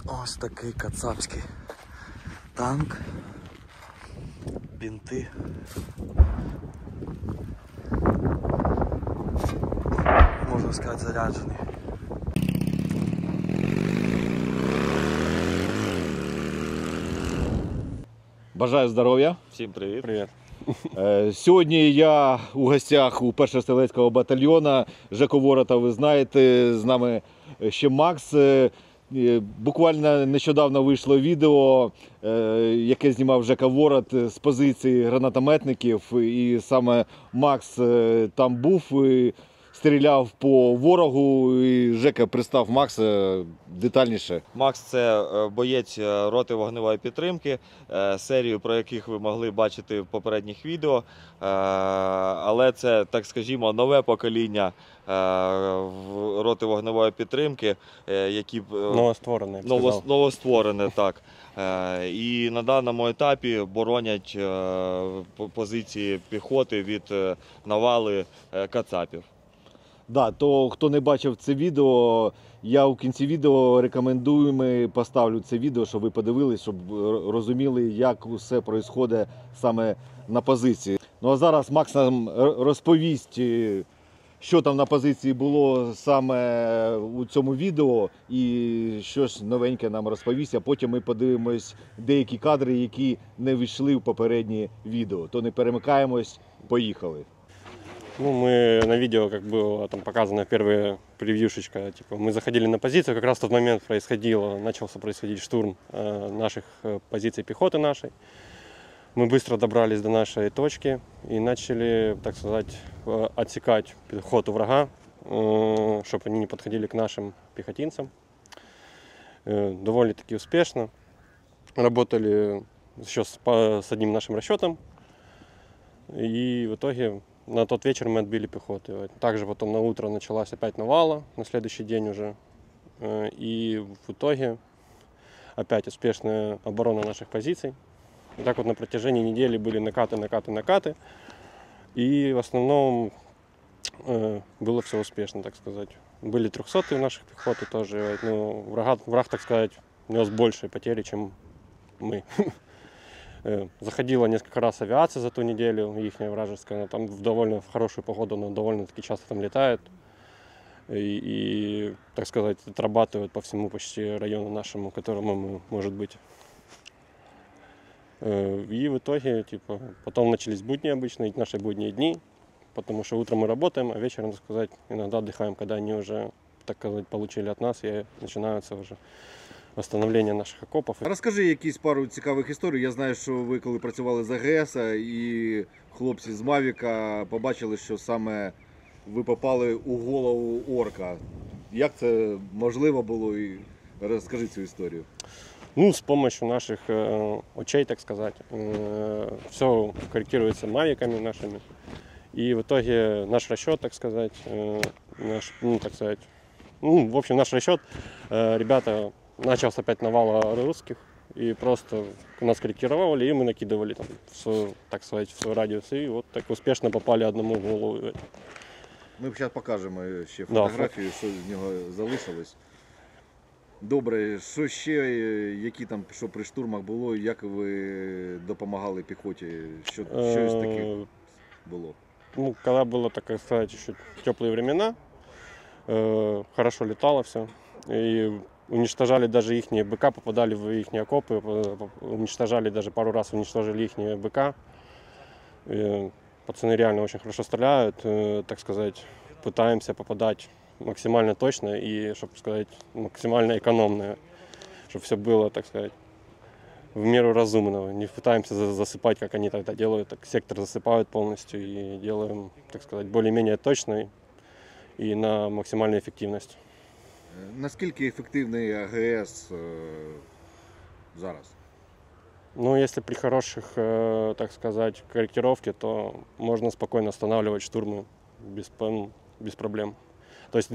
Ось такий кацапський танк, бінти. Можна сказати, заряджений. Бажаю здоров'я. Всім привіт. Привіт. Сьогодні я у гостях у 1-го стрілецького батальйону. Жека Ворота, ви знаєте, з нами ще Макс. Буквально нещодавно вийшло відео, яке знімав Жека Ворот з позиції гранатометників. І саме Макс там був, і стріляв по ворогу. І Жека, представ Макса детальніше. Макс – це боєць роти вогневої підтримки, серію про яких ви могли бачити в попередніх відео. Але це, так скажімо, нове покоління роти вогневої підтримки, які новостворене, так. І на даному етапі боронять позиції піхоти від навали кацапів. Да, то хто не бачив це відео, я у кінці відео рекомендую, поставлю це відео, щоб ви подивились, щоб розуміли, як усе відбувається саме на позиції. Ну а зараз Макс нам розповість, що там на позиції було саме у цьому відео і щось новеньке нам розповість, а потім ми подивимось деякі кадри, які не війшли в попередні відео. То не перемикаємось, поїхали. Ну, мы на видео, как было там показано первая превьюшечка, типа мы заходили на позицию, как раз в тот момент начался происходить штурм наших позиций пехоты нашей. Мы быстро добрались до нашей точки и начали, так сказать, отсекать пехоту врага, чтобы они не подходили к нашим пехотинцам. Довольно-таки успешно. Работали еще с одним нашим расчетом. И в итоге на тот вечер мы отбили пехоту. Также потом на утро началась опять навала, на следующий день уже. И в итоге опять успешная оборона наших позиций. И так вот на протяжении недели были накаты. И в основном было все успешно, так сказать. Были 300-е у наших пехоты тоже. Но враг, так сказать, нес большие потери, чем мы. Заходила несколько раз авиация за ту неделю, ихняя вражеская, там в довольно хорошую погоду, но довольно-таки часто там летает. И, так сказать, отрабатывают по всему почти району нашему, которому мы, может быть. И в итоге, типа, потом начались будни обычные, наши будние дни, потому что утром мы работаем, а вечером, так сказать, иногда отдыхаем, когда они уже, так сказать, получили от нас, и начинаются уже восстановлення наших окопів. Розкажи якісь пару цікавих історій. Я знаю, що ви коли працювали з АГС і хлопці з Мавіка побачили, що саме ви попали у голову орка. Як це можливо було? І розкажи цю історію. Ну, с помощью наших очей, так сказать, все корректируется мавиками нашими. И в итоге наш расчет, так сказать, в общем, наш расчет, ребята, начался опять навал русских, и просто нас корректировали, и мы накидывали там, так сказать, в свой радиус, и вот так успешно попали одному в голову. Ми зараз покажемо ще фотографію, що з нього залишилось. Добре, що ще, які там, що при штурмах було, як ви допомагали піхоті, щось таке було? Ну, когда было, так сказать, еще теплые времена, хорошо летало все, и уничтожали даже их БК, попадали в их окопы, уничтожали даже пару раз, уничтожили их БК. Пацаны реально очень хорошо стреляют, так сказать, пытаемся попадать максимально точно и, чтобы сказать, максимально экономно, чтобы все было, так сказать, в меру разумного. Не пытаемся засыпать, как они тогда делают, так сектор засыпают полностью и делаем, так сказать, более-менее точно и на максимальную эффективность. Наскільки ефективний АГС зараз? Ну, если при хороших, так сказать, корректировке, то можно спокойно останавливать штурмы без проблем. То есть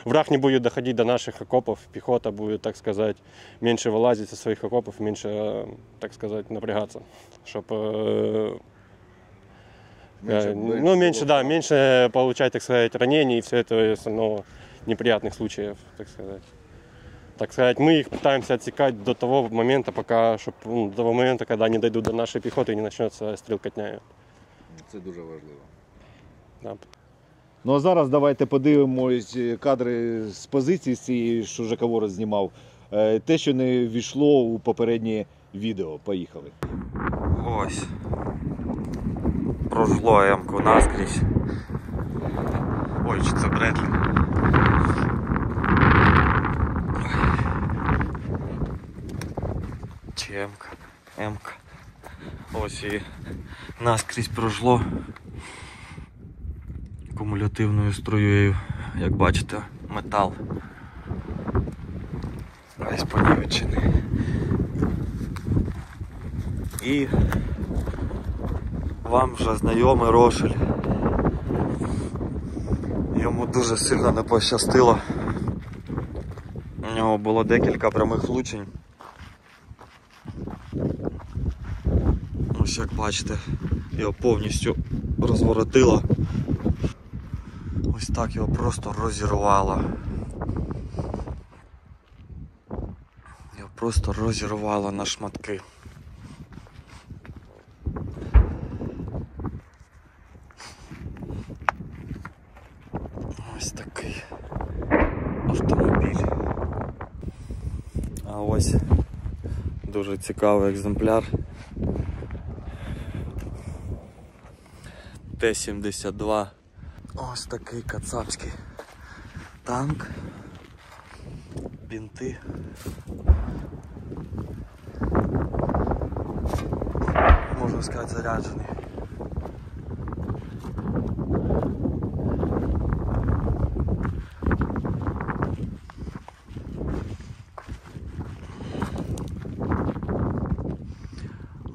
враг не будет доходить до наших окопов, пехота будет, так сказать, меньше вылазить со своих окопов, меньше, так сказать, напрягаться, чтобы меньше получать, так сказать, ранений и все это остального неприятных случаев, так сказать. Так сказать, мы их пытаемся отсекать до того момента, пока, до того момента, когда они дойдут до нашей пехоты и не начнется стрілкотня. Це дуже важливо. Да. Ну а зараз давайте подивимось кадри з позиції, з цієї, що Жека Ворот знімав. Те, що не ввійшло у попереднє відео. Поїхали. Ось. Прожгло М-ку наскрізь. Ой, чи це Бредлі? Чи М-ка? М-ка. Ось і наскрізь прожгло кумулятивною струєю, як бачите, метал. Весь понівечений. І вам вже знайомий Рошель. Йому дуже сильно не пощастило. У нього було декілька прямих влучень. Ось як бачите, його повністю розворотило. Ось так його просто розірвало. Його просто розірвало на шматки. Ось такий автомобіль. А ось дуже цікавий екземпляр. Т-72. Ось такий кацапський танк. Бінти. Можна сказати, заряджений.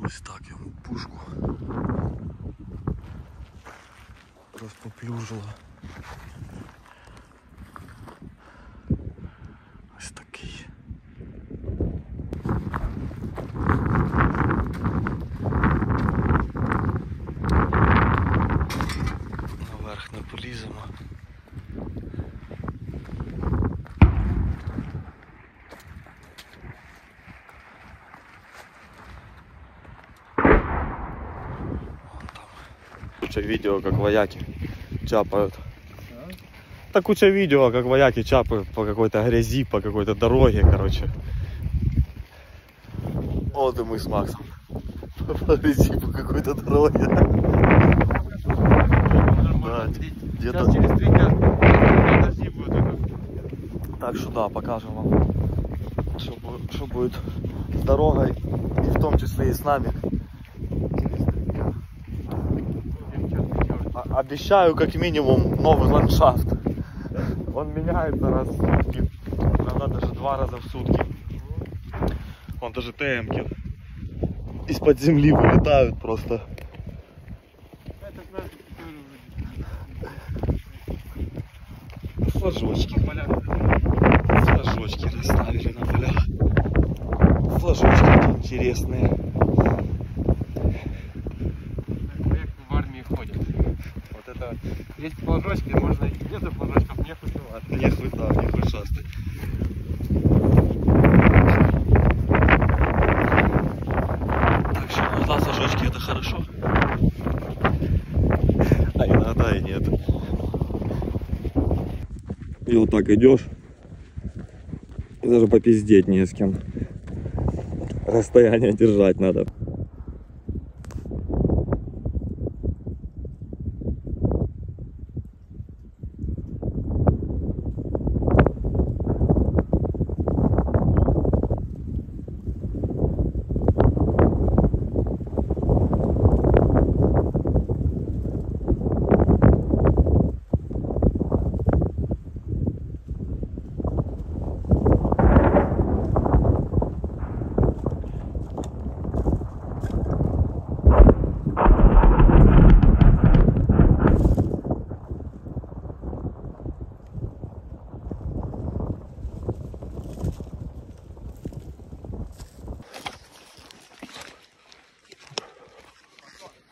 Ось так йому пушку розпоплюжило. Ось такий. Наверх не поліземо. Куча видео, как вояки чапают. Так куча видео, как вояки чапают по какой-то грязи, по какой-то дороге, короче. Вот и мы с Максом. По грязи, по какой-то дороге. Да, где-то через 3 дня дожди будут. Так что да, покажем вам, что будет с дорогой, и в том числе и с нами. Обещаю как минимум новый ландшафт. Он меняется раз в сутки, иногда даже 2 раза в сутки. Вон даже ТМ-ки из-под земли вылетают просто. Флажочки. Флажочки расставили на полях. Флажочки интересные. В армии ходят. Вот это есть флажочки, можно и без флажочков не хватать. Не хватает, не хватает. Так что иногда флажочки это хорошо. А иногда и нет. И вот так идешь, и даже попиздеть не с кем. Расстояние держать надо.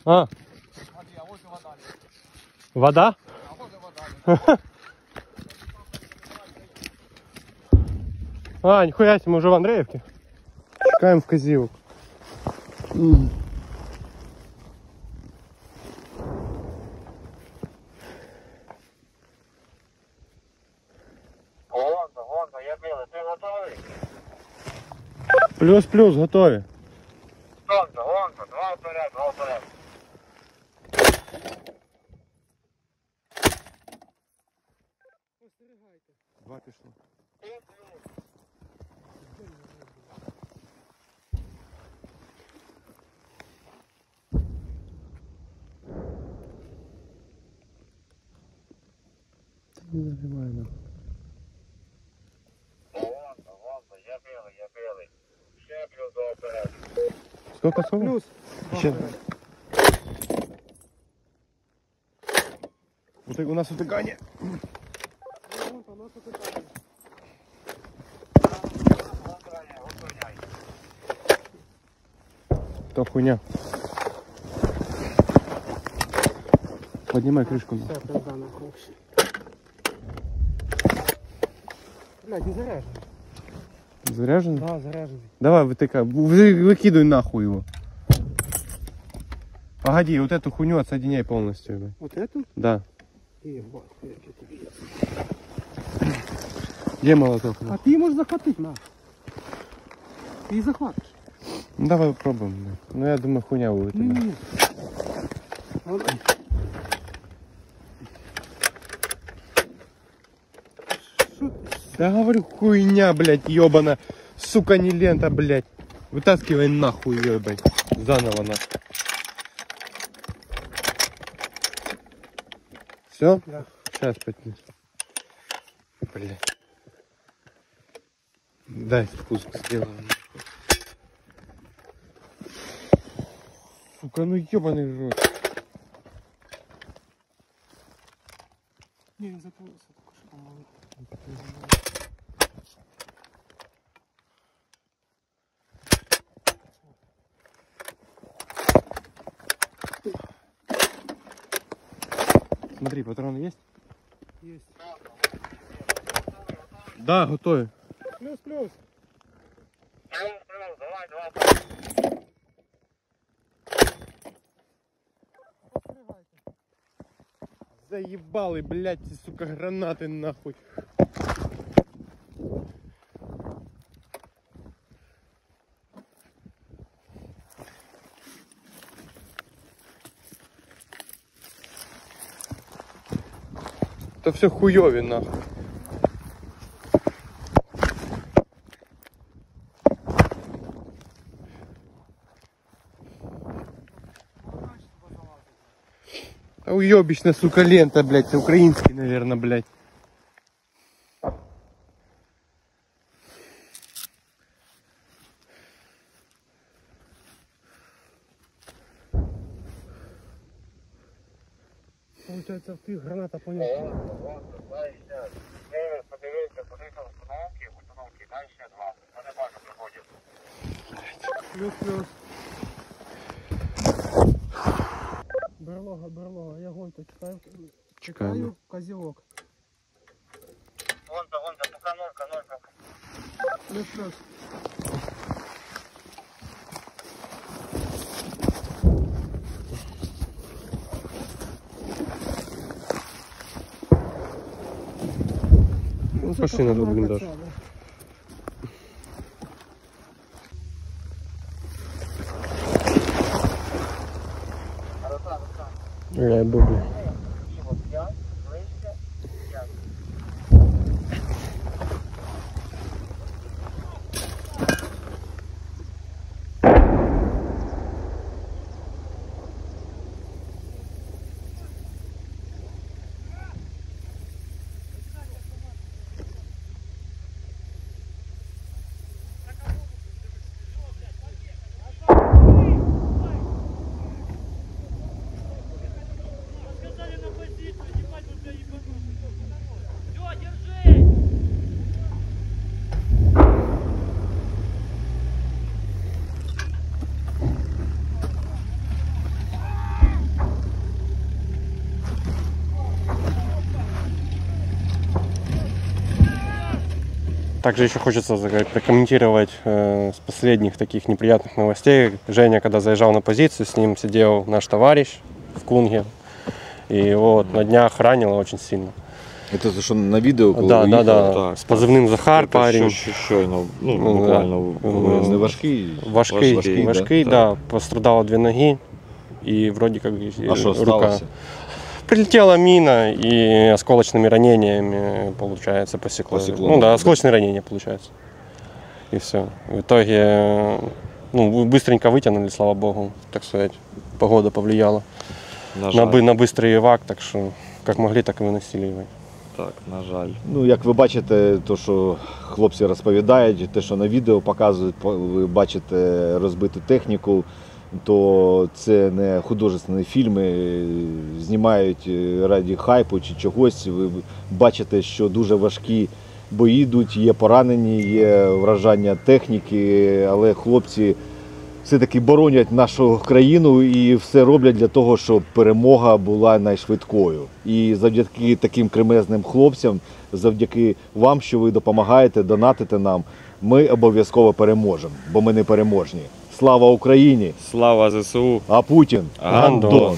А? Вода? А, нихуя себе, мы уже в Андреевке. Чекаем вказівок. Гонка, я білий. Ти готовий? Плюс-плюс, готові. Гонка, два вперед. Два пішло. Гонка, я білий. Ще плюс два вперед. Сколько? Плюс. Ще. У нас утыкание. То хуйня. Поднимай крышку. Блядь, не заряжен. Заряжен? Да, заряжен. Давай, вытыкай. Выкидывай нахуй его. Погоди, вот эту хуйню отсоединяй полностью. Вот эту? Да. Ебать, я тебе. Где молоток? А ты можешь захватить, на. Ты захватишь. Ну давай попробуем. Да. Ну я думаю, хуйня будет. Не. Да говорю, хуйня, блядь, ебана. Сука, не лента, блядь. Вытаскивай нахуй ее, блядь. Заново нахуй. Все? Да. Сейчас поднесу. Блядь. Дай спуск сделаем. Сука, ну ебаный рот. Не, не закрылся, только что, по-моему. Смотри, патроны есть? Есть. Да, готовы. Плюс-плюс. Давай, два. Заебалы, блядь, эти, сука, гранаты нахуй. Это все хуёве нахуй. А уёбищная, сука, лента, блядь, это украинский, наверное, блядь. Получается, ты граната понял. Гонка, дальше. Подивіться, позиція установки, дальше два. Вони бачу приходять. Плюс-плюс. Берлога, я гонку чекаю. Чекаємо. Козелок. Гонка, пока нолька. Плюс-плюс. Ну, пошли на блиндаж. Бубли. Также еще хочется прокомментировать с последних таких неприятных новостей. Женя, когда заезжал на позицию, с ним сидел наш товарищ в Кунге. И его вот на днях ранило очень сильно. Це те, що на відео, коли Да, ви да, їхали? да. так, З позивним Захар парень. Щойно, ну, буквально. Не важкий? Важкий, да, да. Пострадало 2 ноги и вроде как А що рука. сталося? Прилетела мина и осколочными ранениями, получается, посекло. Посекло. Ну да, осколочные ранения, получается. И все. В итоге, ну, быстренько вытянули, слава богу, так сказать. Погода повлияла На жаль. на быстрый эвак, так что как могли, так и выносили его. Так, на жаль. Ну, як ви бачите, то, що хлопці розповідають, те, що на відео показують, ви бачите розбиту техніку, то це не художественні фільми, знімають раді хайпу чи чогось. Ви бачите, що дуже важкі бої йдуть, є поранені, є вражання техніки, але хлопці все-таки боронять нашу країну і все роблять для того, щоб перемога була найшвидкою. І завдяки таким кремезним хлопцям, завдяки вам, що ви допомагаєте, донатите нам, ми обов'язково переможемо, бо ми не переможні. Слава Україні! Слава ЗСУ! А Путін Гандон! гандон!